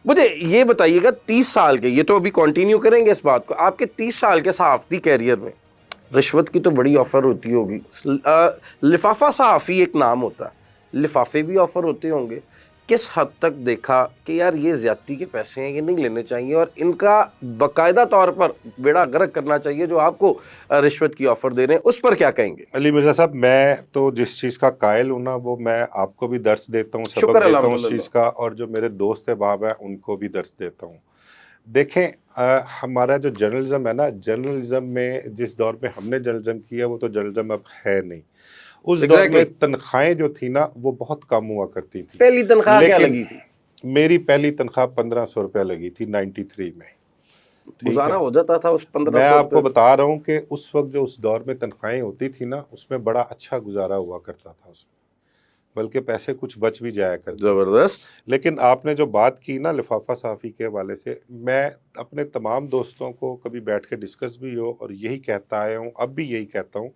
मुझे ये बताइएगा 30 साल के, ये तो अभी कंटिन्यू करेंगे इस बात को, आपके 30 साल के सहाफ़ती कैरियर में रिश्वत की तो बड़ी ऑफर होती होगी। लिफाफा सहाफ़ी एक नाम होता है, लिफाफे भी ऑफर होते होंगे। किस हद तक देखा कि यार ये ज्यादती के पैसे हैं, ये नहीं लेने चाहिए और इनका बाकायदा तौर पर बेड़ा गर्क करना चाहिए जो आपको रिश्वत की ऑफर दे रहे हैं, उस पर क्या कहेंगे? अली मिर्जा साहब, मैं तो जिस चीज़ का कायल हूँ ना, वो मैं आपको भी दर्स देता हूँ, सबक शुक्र देता हूँ उस चीज़ अल्हम्दुलिल्लाह। का, और जो मेरे दोस्त अहबाब हैं उनको भी दर्स देता हूँ। देखें, हमारा जो जर्नलिज्म है ना, जर्नलिज्म में जिस दौर में हमने जर्नलिज्म किया वो तो जर्नलिज्म अब है नहीं। उस दौर में एग्जैक्टली। तनख्वाहें जो थी ना वो बहुत कम हुआ करती थी। पहली तनख्वाह क्या लेकिन लगी थी? मेरी पहली तनख्वाह 1500 रुपया लगी थी 93 में। ठीक गुजारा है, हो जाता था उस पंद्रह मैं सौ आपको रुपये बता रहा हूँ कि उस वक्त जो उस दौर में तनख्वाहें होती थी ना, उसमें बड़ा अच्छा गुजारा हुआ करता था उसमें, बल्कि पैसे कुछ बच भी जाया करते थे। जबरदस्त। लेकिन आपने जो बात की ना लिफाफा साफ़ी के हवाले से, मैं अपने तमाम दोस्तों को कभी बैठ के डिस्कस भी हो और यही कहता आया हूँ, अब भी यही कहता हूँ,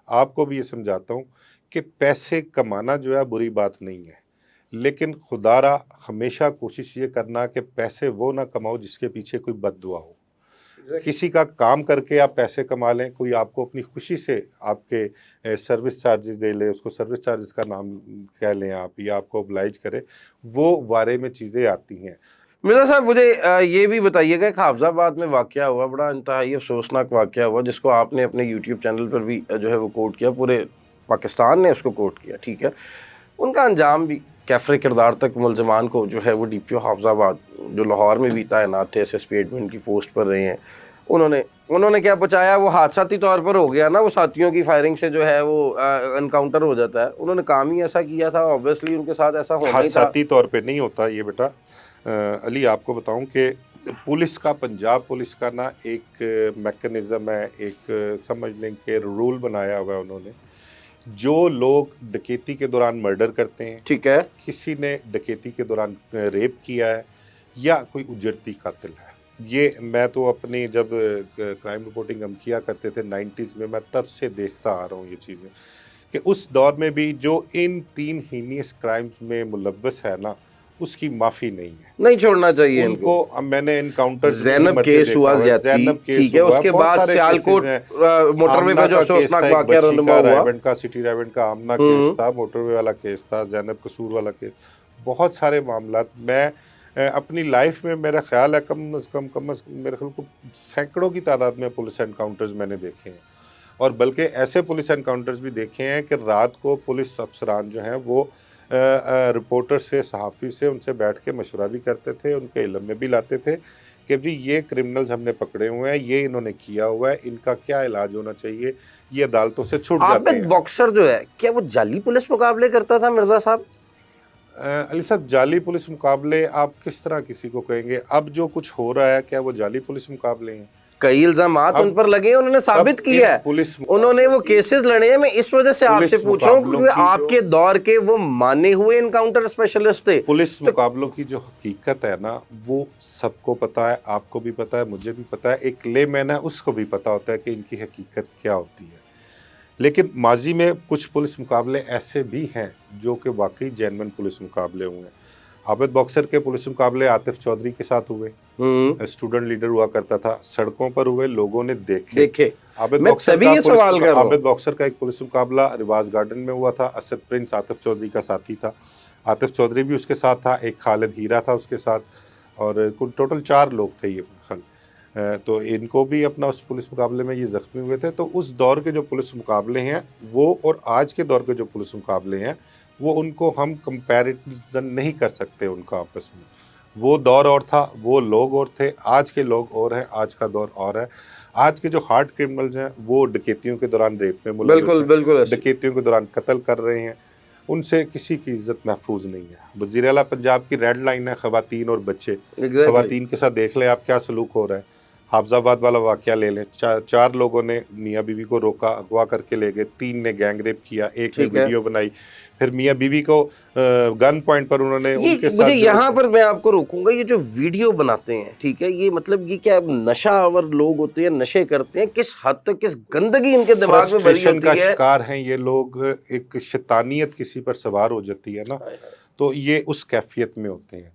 आपको भी ये समझाता हूँ कि पैसे कमाना जो है बुरी बात नहीं है, लेकिन खुदारा हमेशा कोशिश ये करना कि पैसे वो ना कमाओ जिसके पीछे कोई बद्दुआ हो। किसी का काम करके आप पैसे कमा लें, कोई आपको अपनी खुशी से आपके सर्विस चार्जेस दे ले, उसको सर्विस चार्जेस का नाम कह लें आप, या आपको ओब्लाइज करे, वो बारे में चीज़ें आती हैं। मिर्जा साहब मुझे ये भी बताइएगा, एक हाफजाबाद में वाकया हुआ, बड़ा इंतहाई अफसोसनाक वाकया हुआ, जिसको आपने अपने यूट्यूब चैनल पर भी जो है वो कोट किया, पूरे पाकिस्तान ने उसको कोट किया, ठीक है। उनका अंजाम भी कैफरे किरदार तक मुलजमान को जो है वो डीपीओ हाफजाबाद जो लाहौर में भी तैनात थे, एसएसपी एडमिन की पोस्ट पर रहे हैं, उन्होंने उन्होंने क्या बचाया, वो हादसाती तौर पर हो गया ना, वो साथियों की फायरिंग से जो है वो एनकाउंटर हो जाता है। उन्होंने काम ही ऐसा किया था, ऑब्वियसली उनके साथ ऐसा होना ही था। हादसाती तौर पे नहीं होता ये बेटा। अली, आपको बताऊं कि पुलिस का, पंजाब पुलिस का ना एक मैकेनिज्म है, एक समझ लें कि रूल बनाया हुआ है उन्होंने। जो लोग डकैती के दौरान मर्डर करते हैं, ठीक है। किसी ने डकैती के दौरान रेप किया है, या कोई उजरती कातिल है, ये मैं तो अपनी जब क्राइम रिपोर्टिंग हम किया करते थे 90s में, मैं तब से देखता आ रहा हूँ ये चीज़ें, कि उस दौर में भी जो इन 3 हीनियस क्राइम्स में मुलव्वस है ना, उसकी माफ़ी नहीं है। नहीं छोड़ना चाहिए इनको। उनको मैंने इनकाउंटर्स में ही ज़ैनब मरते केस देखा हुआ हुआ है, ज्यादती, ज़ैनब केस ठीक है, हुआ है, उसके बहुत बाद सारे केसेस सियालकोट हैं। मोटरवे आमना पे जो का केस अफसोसनाक था, एक वाकया बच्ची रनमा का, हुआ। रायवंड का, सिटी रायवंड का आमना केस था, मोटरवे वाला केस था, ज़ैनब कसूर वाला केस, बहुत सारे मामलात। मैं अपनी लाइफ में, मेरा ख्याल है कम अज़ कम मेरे ख्याल को सैकड़ों की तादाद में पुलिस एनकाउंटर्स मैंने देखे हैं, और बल्कि ऐसे पुलिस एनकाउंटर्स भी देखे हैं कि रात को पुलिस अफसरान जो हैं वो रिपोर्टर से, सहाफ़ी से, उनसे बैठ के मशवरा भी करते थे, उनके इल्म में भी लाते थे कि जी ये क्रिमिनल्स हमने पकड़े हुए हैं, ये इन्होंने किया हुआ है, इनका क्या इलाज होना चाहिए, ये अदालतों से छूट जाते आबिद हैं। बॉक्सर जो है, क्या वो जाली पुलिस मुकाबले करता था मिर्जा साहब? अली साहब, जाली पुलिस मुकाबले आप किस तरह किसी को कहेंगे? अब जो कुछ हो रहा है, क्या वो जाली पुलिस मुकाबले हैं? कई इल्जामात उन अब पर लगे हैं, उन्होंने अब साबित किया इन है, पुलिस उन्होंने मुकाबलों वो की केसेस लड़े हैं। मैं इस वजह से आपसे पुलिस पूछ रहा हूँ मुकाबलों क्योंकि की जो आपके दौर के वो माने हुए इनकाउंटर स्पेशलिस्ट थे। पुलिस तो मुकाबलों की जो हकीकत है ना, वो सबको पता है, आपको भी पता है, मुझे भी पता है, एक लेमैन है उसको भी पता होता है कि इनकी हकीकत क्या होती है। लेकिन माजी में कुछ पुलिस मुकाबले ऐसे भी हैं जो कि वाकई जेन्युइन पुलिस मुकाबले हुए हैं। आबिद बॉक्सर के पुलिस मुकाबले आतिफ चौधरी के साथ हुए, स्टूडेंट लीडर हुआ करता था, सड़कों पर हुए, लोगों ने देखे। देखे, मैं तभी ये सवाल कर रहा हूँ। आबिद बॉक्सर का एक पुलिस मुकाबला रिवाज गार्डन में हुआ था, असद प्रिंस आतिफ चौधरी का साथी था, आतिफ चौधरी भी उसके साथ था, एक खालिद हीरा था उसके साथ, और कुल टोटल 4 लोग थे ये खल। तो इनको भी अपना उस पुलिस मुकाबले में ये ज़ख्मी हुए थे। तो उस दौर के जो पुलिस मुकाबले हैं वो, और आज के दौर के जो पुलिस मुकाबले हैं वो, उनको हम कंपैरिजन नहीं कर सकते उनका आपस में। वो दौर और था, वो लोग और थे, आज के लोग और हैं, आज का दौर और है। आज के जो हार्ड क्रिमिनल्स हैं वो डकैतियों के दौरान रेप में मुलव्वस बिल्कुल हैं, बिल्कुल ऐसी। डकैतियों के दौरान कत्ल कर रहे हैं, उनसे किसी की इज्जत महफूज नहीं है। वज़ीर आला पंजाब की रेड लाइन है ख़वातीन और बच्चे। एग्जैक्टली। ख़वातीन के साथ देख लें आप क्या सलूक हो रहा है। हाफजाबाद वाला वाक़या ले लें, 4 लोगों ने मियाँ बीवी को रोका, अगवा करके ले गए, 3 ने गैंग रेप किया, 1 ने ठीक है। वीडियो बनाई, फिर मियाँ बीवी को गन पॉइंट पर उन्होंने उनके ये साथ मुझे जो यहाँ पर मैं आपको रोकूंगा, ये जो वीडियो बनाते हैं, ठीक है, ये मतलब ये क्या नशावर लोग होते हैं, नशे करते हैं, किस हद तक, किस गंदगी इनके दिमाग में भरी फ्रस्ट्रेशन होती का है? शिकार हैं ये लोग। एक शैतानियत किसी पर सवार हो जाती है ना, तो ये उस कैफियत में होते हैं।